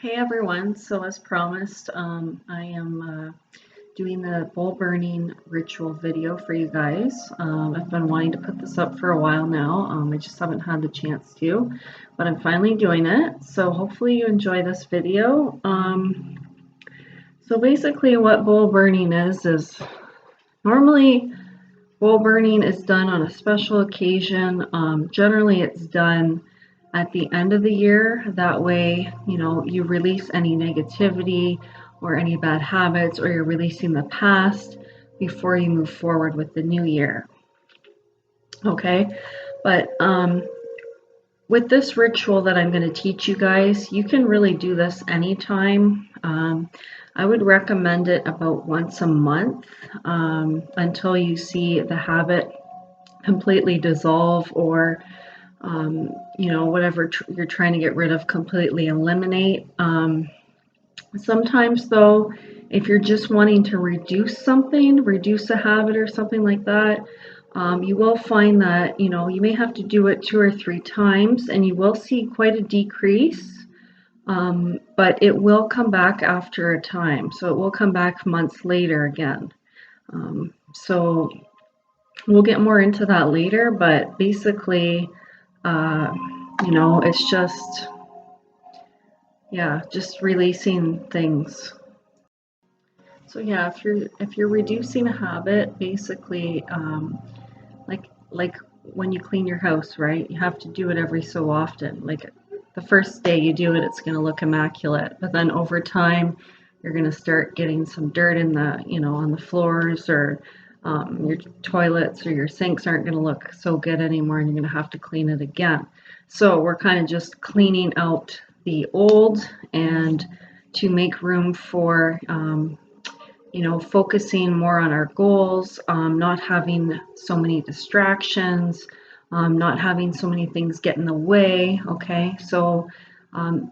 Hey everyone, so as promised, I am doing the bowl burning ritual video for you guys. I've been wanting to put this up for a while now. I just haven't had the chance to, but I'm finally doing it. So hopefully you enjoy this video. So basically what bowl burning is normally bowl burning is done on a special occasion. Generally it's done at the end of the year. That way, you release any negativity or any bad habits, or you're releasing the past before you move forward with the new year. Okay, but with this ritual that I'm going to teach you guys, you can really do this anytime. I would recommend it about once a month until you see the habit completely dissolve, or whatever you're trying to get rid of completely eliminate. Sometimes though, if you're just wanting to reduce a habit or something like that, you will find that, you may have to do it 2 or 3 times and you will see quite a decrease, but it will come back after a time. So it will come back months later again. So we'll get more into that later, but basically, it's just releasing things. So yeah, if you're reducing a habit, basically, like when you clean your house, right? You have to do it every so often. Like the first day you do it, it's going to look immaculate, but then over time, you're going to start getting some dirt in on the floors, or your toilets or your sinks aren't going to look so good anymore, and you're going to have to clean it again. So we're kind of just cleaning out the old, and to make room for focusing more on our goals, not having so many distractions, not having so many things get in the way. Okay, so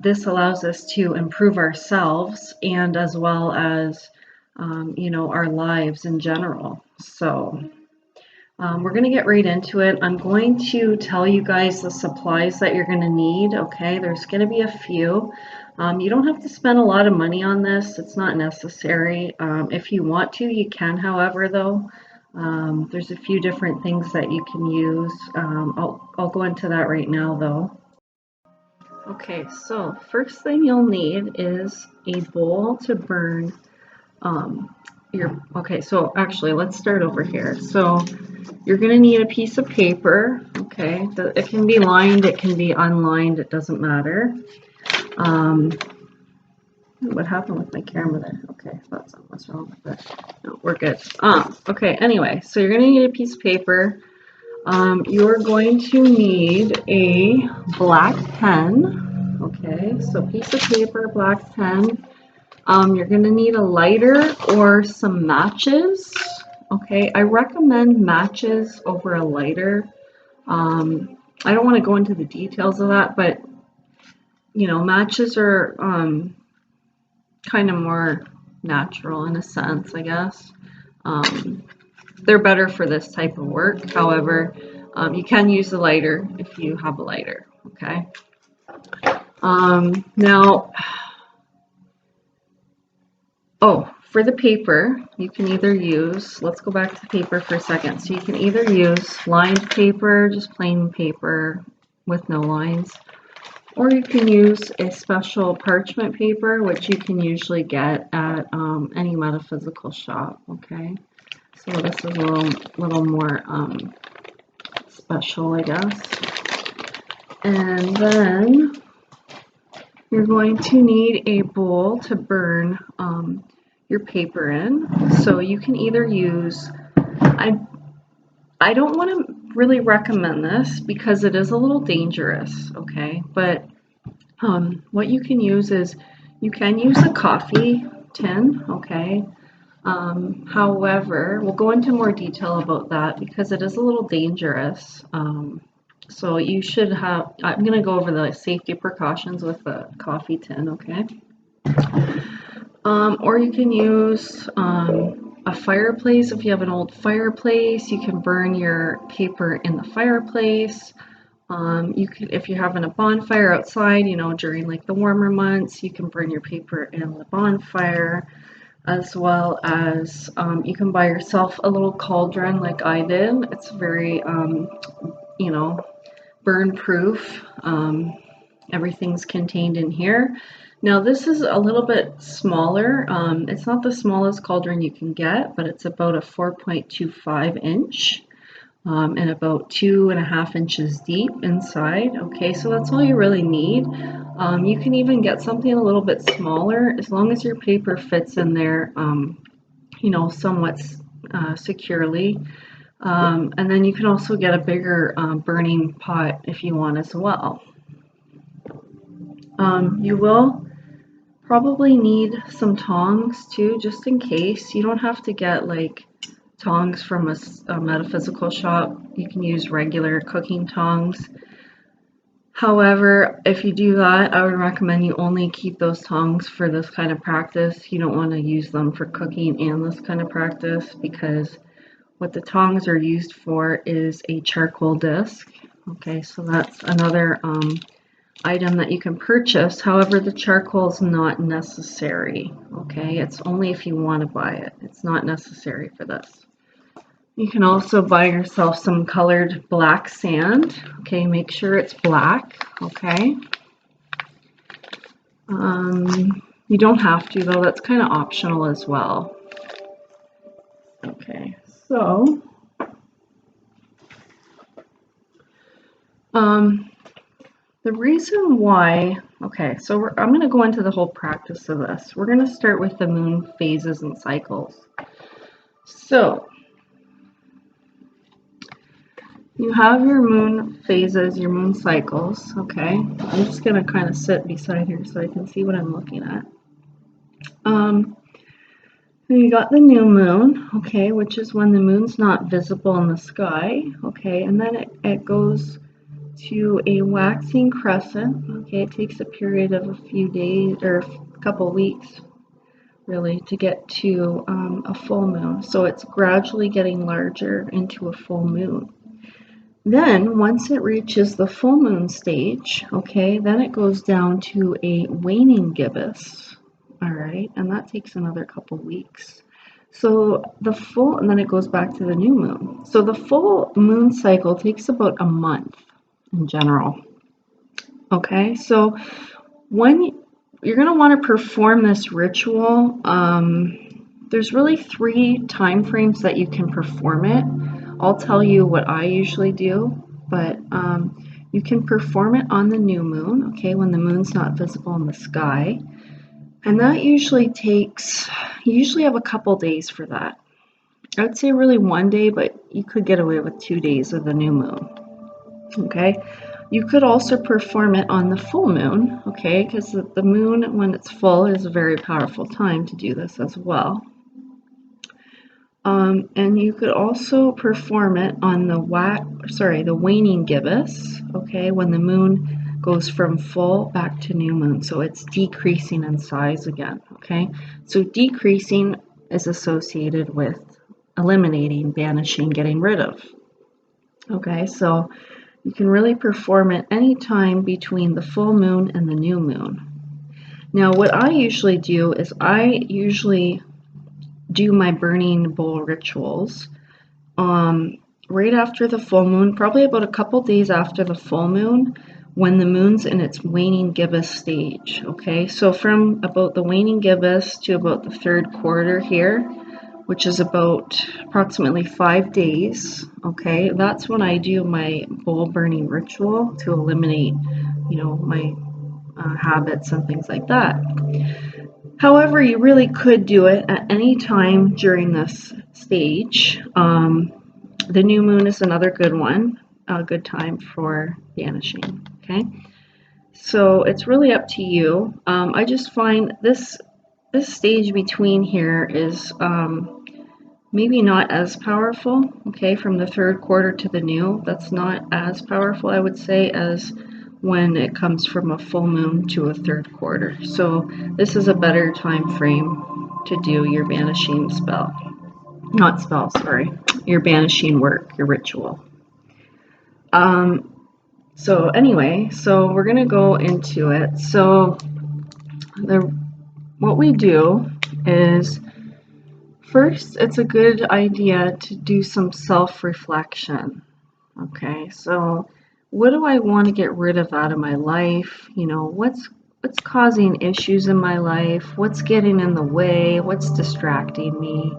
this allows us to improve ourselves, and as well as our lives in general. So we're going to get right into it. I'm going to tell you guys the supplies that you're going to need. Okay, there's going to be a few. You don't have to spend a lot of money on this. It's not necessary. If you want to, you can. However, though, there's a few different things that you can use. I'll go into that right now, though. Okay, so first thing you'll need is a bowl to burn okay, so actually let's start over here. So you're going to need a piece of paper. Okay, it can be lined, it can be unlined, it doesn't matter. What happened with my camera there? Okay, I thought something was wrong with it. No, we're good. Okay, anyway, so you're going to need a piece of paper. You're going to need a black pen. Okay, so piece of paper, black pen. You're going to need a lighter or some matches. Okay, I recommend matches over a lighter. I don't want to go into the details of that, but matches are kind of more natural in a sense, I guess. They're better for this type of work. However, you can use a lighter if you have a lighter. Okay. Now, for the paper, you can either use, let's go back to the paper for a second. So you can either use lined paper, just plain paper with no lines, or you can use a special parchment paper, which you can usually get at any metaphysical shop. Okay, so this is a little more special, I guess. And then you're going to need a bowl to burn your paper in. So you can either use, I don't want to really recommend this because it is a little dangerous, okay? But what you can use is, you can use a coffee tin, okay? However, we'll go into more detail about that because it is a little dangerous. So you should have, I'm going to go over the safety precautions with the coffee tin, okay? Or you can use a fireplace. If you have an old fireplace, you can burn your paper in the fireplace. You could, if you're having a bonfire outside, you know, during like the warmer months, you can burn your paper in the bonfire, as well as you can buy yourself a little cauldron like I did. It's very, you know, burn proof. Everything's contained in here. Now this is a little bit smaller. It's not the smallest cauldron you can get, but it's about a 4.25 inch. And about 2.5 inches deep inside. Okay, so that's all you really need. You can even get something a little bit smaller as long as your paper fits in there, you know, somewhat securely. And then you can also get a bigger burning pot if you want as well. You will probably need some tongs too, just in case. You don't have to get like tongs from a metaphysical shop. You can use regular cooking tongs. However, if you do that, I would recommend you only keep those tongs for this kind of practice. You don't want to use them for cooking and this kind of practice, because what the tongs are used for is a charcoal disc. Okay, so that's another item that you can purchase. However, the charcoal is not necessary. Okay, it's only if you want to buy it. It's not necessary for this. You can also buy yourself some colored black sand. Okay, make sure it's black. Okay. You don't have to though, that's kind of optional as well. Okay, so the reason why, okay, so I'm going to go into the whole practice of this. We're going to start with the moon phases and cycles. So you have your moon phases, your moon cycles, okay? I'm just going to kind of sit beside here so I can see what I'm looking at. You got the new moon, okay, which is when the moon's not visible in the sky, okay, and then it goes to a waxing crescent, okay. It takes a period of a few days or a couple weeks, really, to get to a full moon. So it's gradually getting larger into a full moon. Then, once it reaches the full moon stage, okay, then it goes down to a waning gibbous. All right, and that takes another couple weeks. So the full, and then it goes back to the new moon. So the full moon cycle takes about a month in general. Okay, so when you're going to want to perform this ritual, there's really 3 time frames that you can perform it. I'll tell you what I usually do, but you can perform it on the new moon, okay, when the moon's not visible in the sky. And that usually takes, you usually have a couple days for that. I would say really 1 day, but you could get away with 2 days of the new moon. Okay. You could also perform it on the full moon, okay, because the moon, when it's full, is a very powerful time to do this as well. And you could also perform it on the waning gibbous, okay, when the moon goes from full back to new moon. So it's decreasing in size again, okay? So decreasing is associated with eliminating, banishing, getting rid of. Okay, so you can really perform it anytime between the full moon and the new moon. Now, what I usually do is I usually do my burning bowl rituals right after the full moon, probably about a couple days after the full moon, when the moon's in its waning gibbous stage. Okay, so from about the waning gibbous to about the 3rd quarter here, which is about approximately 5 days, okay, that's when I do my bowl burning ritual to eliminate, you know, my habits and things like that. However, you really could do it at any time during this stage. The new moon is another good one, a good time for banishing, okay? So it's really up to you. I just find this stage between here is maybe not as powerful, okay, from the 3rd quarter to the new. That's not as powerful, I would say, as when it comes from a full moon to a 3rd quarter. So this is a better time frame to do your banishing spell. Not spell, sorry. Your banishing work, your ritual. So anyway, so we're going to go into it. So what we do is, first, it's a good idea to do some self-reflection. Okay, so what do I want to get rid of out of my life? You know, what's causing issues in my life? What's getting in the way? What's distracting me?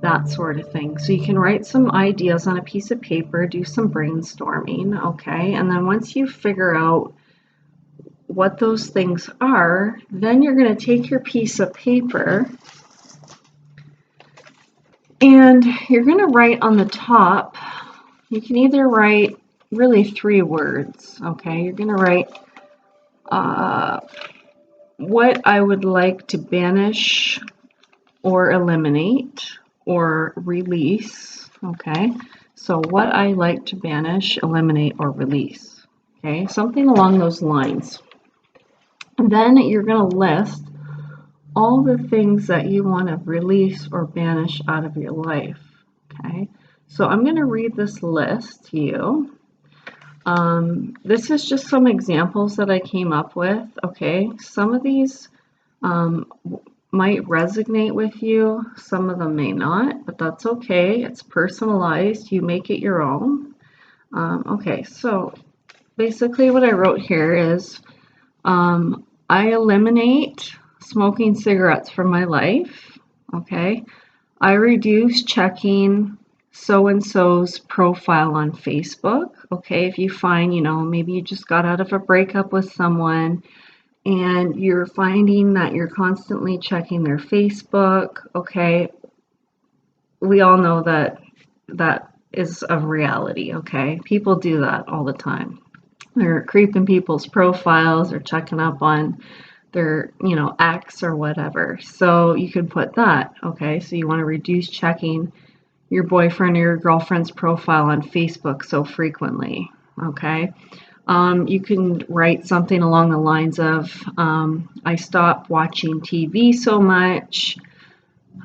That sort of thing. So you can write some ideas on a piece of paper, do some brainstorming, okay? And then once you figure out what those things are, then you're going to take your piece of paper and you're going to write on the top. You can either write really 3 words, okay? You're going to write what I would like to banish or eliminate or release, okay? So what I like to banish, eliminate, or release, okay? Something along those lines. And then you're going to list all the things that you want to release or banish out of your life, okay? So I'm going to read this list to you. This is just some examples that I came up with, okay? Some of these might resonate with you, some of them may not, but that's okay. It's personalized, you make it your own. Okay, so basically what I wrote here is I eliminate smoking cigarettes from my life, okay? I reduce checking so-and-so's profile on Facebook, okay? If you find, you know, maybe you just got out of a breakup with someone and you're finding that you're constantly checking their Facebook, okay? We all know that that is a reality, okay? People do that all the time. They're creeping people's profiles, they're checking up on their, you know, ex or whatever. So you could put that, okay? So you want to reduce checking your boyfriend or your girlfriend's profile on Facebook so frequently, okay? You can write something along the lines of, I stopped watching TV so much.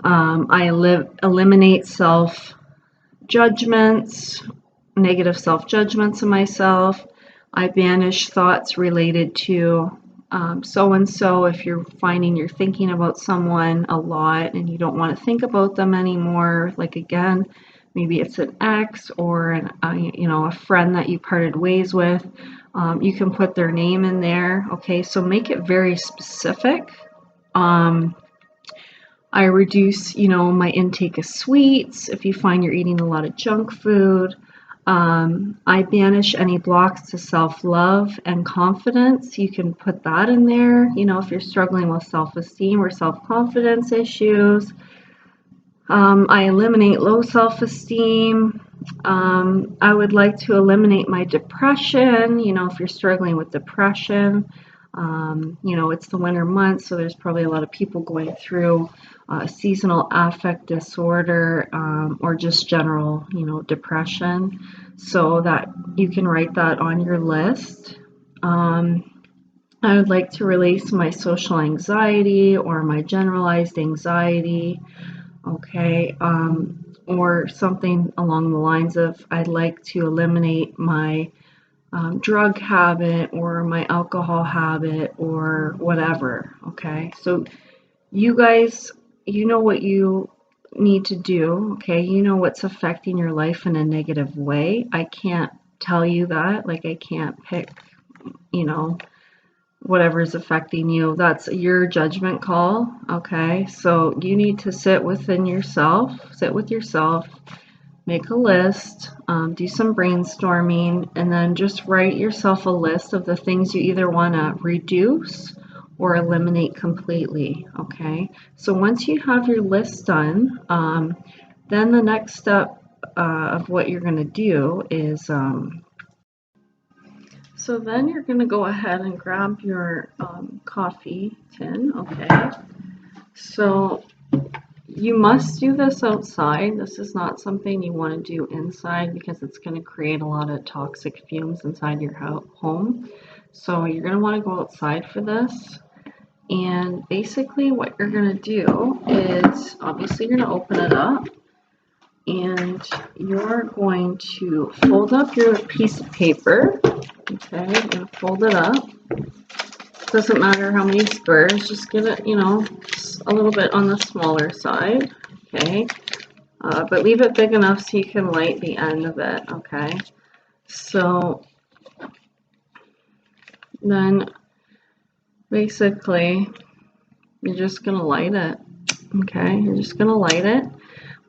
I eliminate self-judgments, negative self-judgments of myself. I banish thoughts related to so-and-so. If you're finding you're thinking about someone a lot and you don't want to think about them anymore, like again, maybe it's an ex or you know, a friend that you parted ways with, you can put their name in there. Okay, so make it very specific. I reduce, you know, my intake of sweets if you find you're eating a lot of junk food. I banish any blocks to self-love and confidence. You can put that in there, you know, if you're struggling with self-esteem or self-confidence issues. I eliminate low self-esteem. I would like to eliminate my depression, you know, if you're struggling with depression. You know, it's the winter months, so there's probably a lot of people going through seasonal affect disorder or just general, you know, depression. So that you can write that on your list. I would like to release my social anxiety or my generalized anxiety. Okay, or something along the lines of I'd like to eliminate my drug habit or my alcohol habit or whatever. Okay, so you guys, you know what you need to do. Okay, you know what's affecting your life in a negative way. I can't tell you that, like I can't pick, you know, whatever's affecting you. That's your judgment call. Okay, so you need to sit with yourself, make a list, do some brainstorming, and then just write yourself a list of the things you either want to reduce or eliminate completely. Okay, so once you have your list done, then the next step of what you're going to do is so then you're going to go ahead and grab your coffee tin, okay? So you must do this outside. This is not something you want to do inside because it's going to create a lot of toxic fumes inside your home. So you're going to want to go outside for this. And basically what you're going to do is, obviously you're going to open it up. and you're going to fold up your piece of paper. Okay, you're going to fold it up. Doesn't matter how many squares, just get it, you know, a little bit on the smaller side. Okay, but leave it big enough so you can light the end of it. Okay, so then basically you're just going to light it. Okay, you're just going to light it.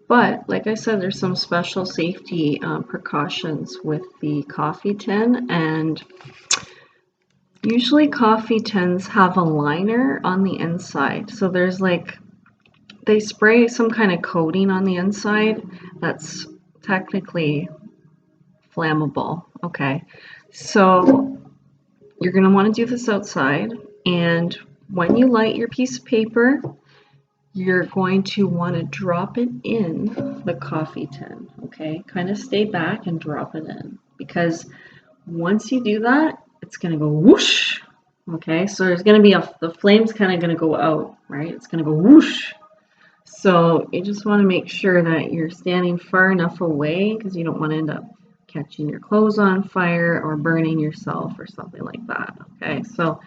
But like I said, there's some special safety precautions with the coffee tin, and usually coffee tins have a liner on the inside. So there's like, they spray some kind of coating on the inside that's technically flammable. Okay, so you're going to want to do this outside, and when you light your piece of paper, you're going to want to drop it in the coffee tin. Okay, kind of stay back and drop it in, because once you do that, it's going to go whoosh. Okay, so there's going to be the flame's kind of going to go out, right? It's going to go whoosh. So you just want to make sure that you're standing far enough away, because you don't want to end up catching your clothes on fire or burning yourself or something like that. Okay, so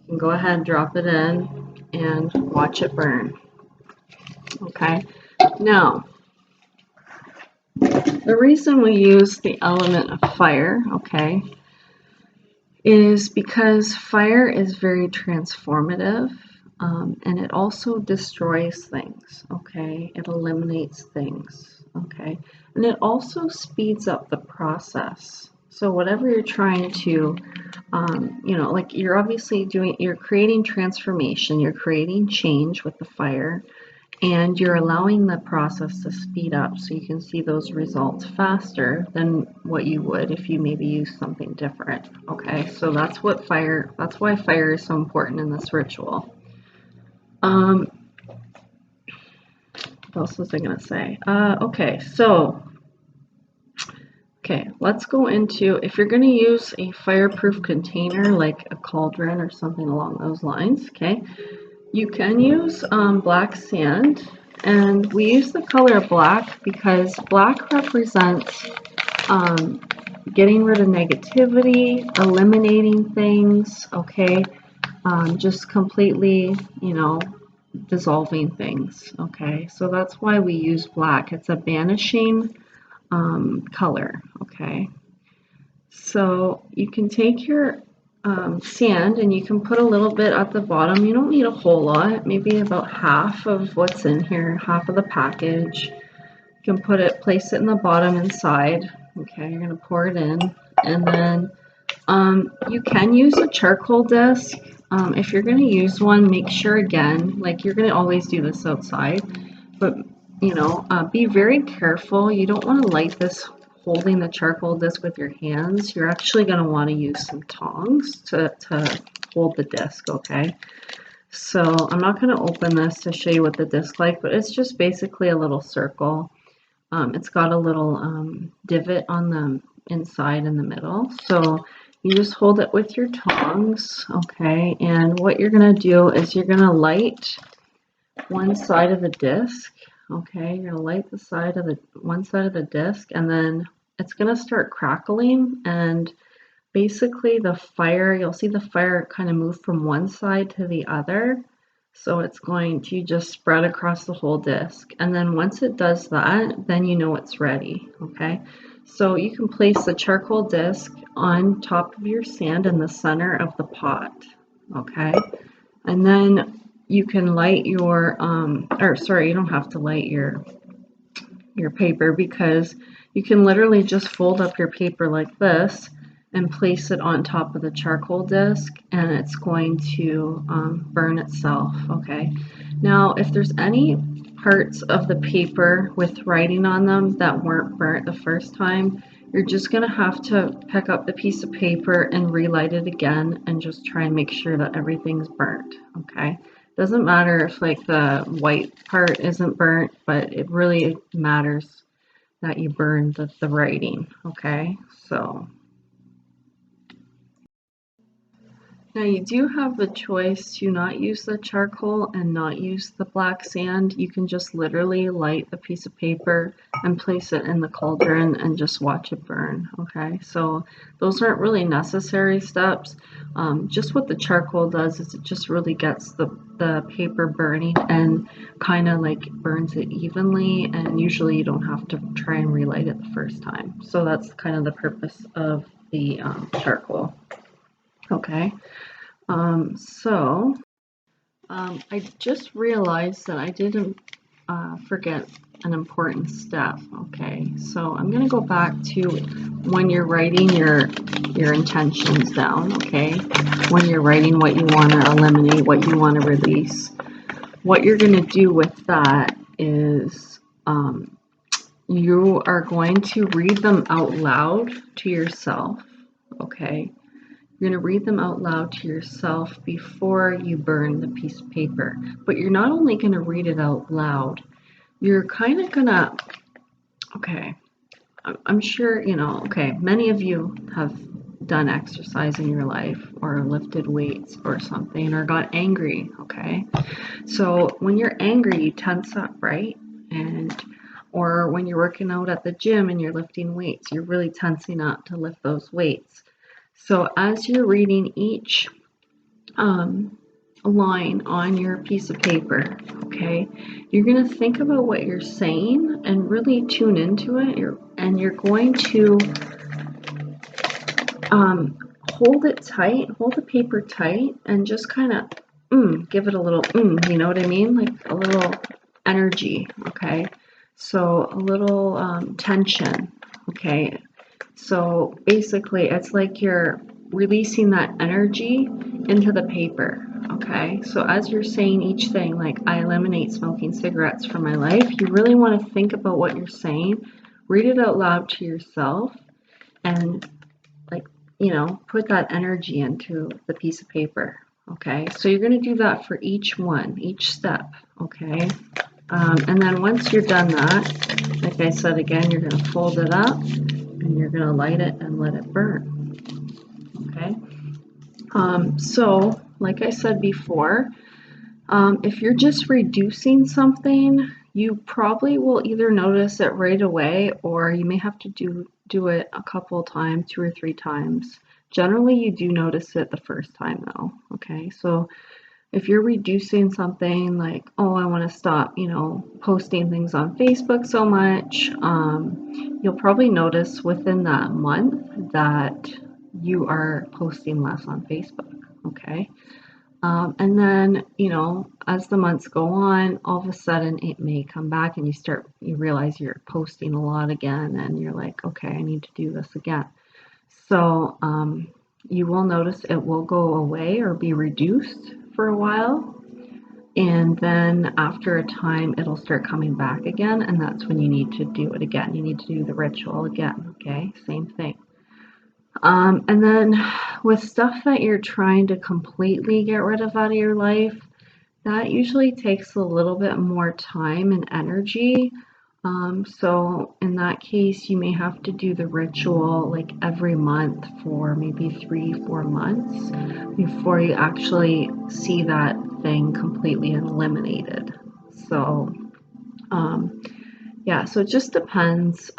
you can go ahead and drop it in and watch it burn. Okay, now the reason we use the element of fire, okay, is because fire is very transformative, and it also destroys things. Okay, it eliminates things. Okay, and it also speeds up the process. So whatever you're trying to, you know, like you're obviously you're creating transformation, you're creating change with the fire, and you're allowing the process to speed up so you can see those results faster than what you would if you maybe use something different. Okay, so that's why fire is so important in this ritual. What else was I going to say? Okay, let's go into, if you're going to use a fireproof container like a cauldron or something along those lines, okay, you can use black sand, and we use the color black because black represents getting rid of negativity, eliminating things, okay, just completely, you know, dissolving things, okay, so that's why we use black. It's a banishing color, okay. So you can take your sand and you can put a little bit at the bottom. You don't need a whole lot, maybe about half of what's in here, half of the package. You can place it in the bottom inside. Okay, you're gonna pour it in, and then you can use a charcoal disc. If you're gonna use one, make sure again, like you're gonna always do this outside, but you know, be very careful. You don't want to light this holding the charcoal disc with your hands. You're actually going to want to use some tongs to hold the disc, okay? So I'm not going to open this to show you what the disc like, but it's just basically a little circle. It's got a little divot on the inside in the middle. So you just hold it with your tongs, okay? And what you're going to do is you're going to light one side of the disc. Okay, you're gonna light the side of one side of the disc, and then it's gonna start crackling, and basically the fire, you'll see the fire kind of move from one side to the other. So it's going to just spread across the whole disc. And then once it does that, then you know it's ready. Okay, so you can place the charcoal disc on top of your sand in the center of the pot. Okay, and then you can light your, or sorry, you don't have to light your paper, because you can literally just fold up your paper like this and place it on top of the charcoal disc, and it's going to burn itself, okay? Now, if there's any parts of the paper with writing on them that weren't burnt the first time, you're just gonna have to pick up the piece of paper and relight it again and just try and make sure that everything's burnt, okay? Doesn't matter if like the white part isn't burnt, but it really matters that you burn the writing, okay? So Now you do have the choice to not use the charcoal and not use the black sand. You can just literally light a piece of paper and place it in the cauldron and just watch it burn, okay? So those aren't really necessary steps. Just what the charcoal does is it just really gets the paper burning and kind of like burns it evenly, and usually you don't have to try and relight it the first time. So that's kind of the purpose of the charcoal, okay? I just realized that I didn't forget an important step. Okay, so I'm going to go back to when you're writing your intentions down. Okay, when you're writing what you want to eliminate, what you want to release, what you're going to do with that is you are going to read them out loud to yourself. Okay, you're going to read them out loud to yourself before you burn the piece of paper. But you're not only going to read it out loud, you're kind of going to, okay, I'm sure, okay, many of you have done exercise in your life or lifted weights or something or got angry, okay? So when you're angry, you tense up, right? Or when you're working out at the gym and you're lifting weights, you're really tensing up to lift those weights. So as you're reading each line on your piece of paper, okay, you're going to think about what you're saying and really tune into it. You're going to hold it tight, hold the paper tight, and just kind of give it a little you know what I mean? Like a little energy, okay? So a little tension, okay? So basically, it's like you're releasing that energy into the paper, okay? So as you're saying each thing, like I eliminate smoking cigarettes from my life, you really want to think about what you're saying, read it out loud to yourself, and like, put that energy into the piece of paper, okay? So you're going to do that for each one, each step, okay? And then once you're done that, like I said again, you're going to fold it up and you're going to light it and let it burn, okay? So like I said before, if you're just reducing something, you probably will either notice it right away or you may have to do it a couple times, 2 or 3 times. Generally, you do notice it the first time though, okay? So if you're reducing something like, oh, I want to stop, posting things on Facebook so much, you'll probably notice within that month that you are posting less on Facebook, okay? And then, as the months go on, all of a sudden it may come back and you realize you're posting a lot again and you're like, okay, I need to do this again. So you will notice it will go away or be reduced for a while. And then after a time, it'll start coming back again. And that's when you need to do it again. You need to do the ritual again. Okay, same thing. And then with stuff that you're trying to completely get rid of out of your life, that usually takes a little bit more time and energy. So in that case, you may have to do the ritual like every month for maybe 3-4 months before you actually see that thing completely eliminated. So yeah, so it just depends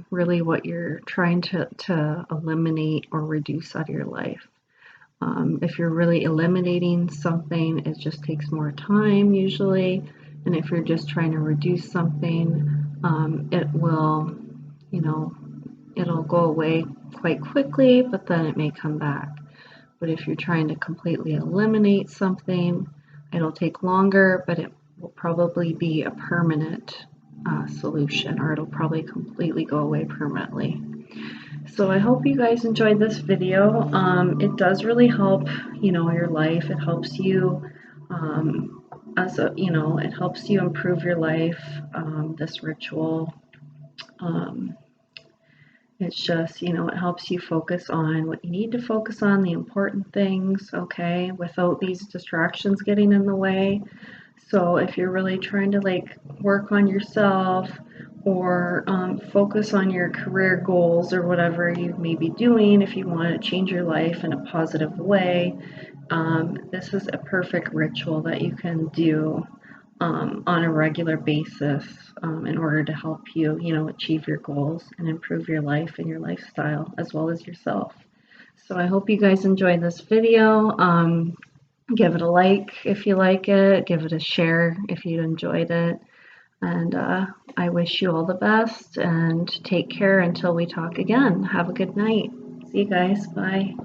really what you're trying to eliminate or reduce out of your life. If you're really eliminating something, it just takes more time usually. And if you're just trying to reduce something, it will, it'll go away quite quickly, but then it may come back. But if you're trying to completely eliminate something, it'll take longer, but it will probably be a permanent solution, or it'll probably completely go away permanently. So I hope you guys enjoyed this video. It does really help, your life. It helps you, it helps you improve your life. This ritual, it's just, it helps you focus on what you need to focus on, the important things, okay, without these distractions getting in the way. So if you're really trying to like work on yourself or focus on your career goals or whatever you may be doing, if you want to change your life in a positive way, This is a perfect ritual that you can do on a regular basis in order to help you, achieve your goals and improve your life and your lifestyle as well as yourself. So I hope you guys enjoyed this video. Give it a like if you like it, give it a share if you enjoyed it. And I wish you all the best and take care until we talk again. Have a good night. See you guys. Bye.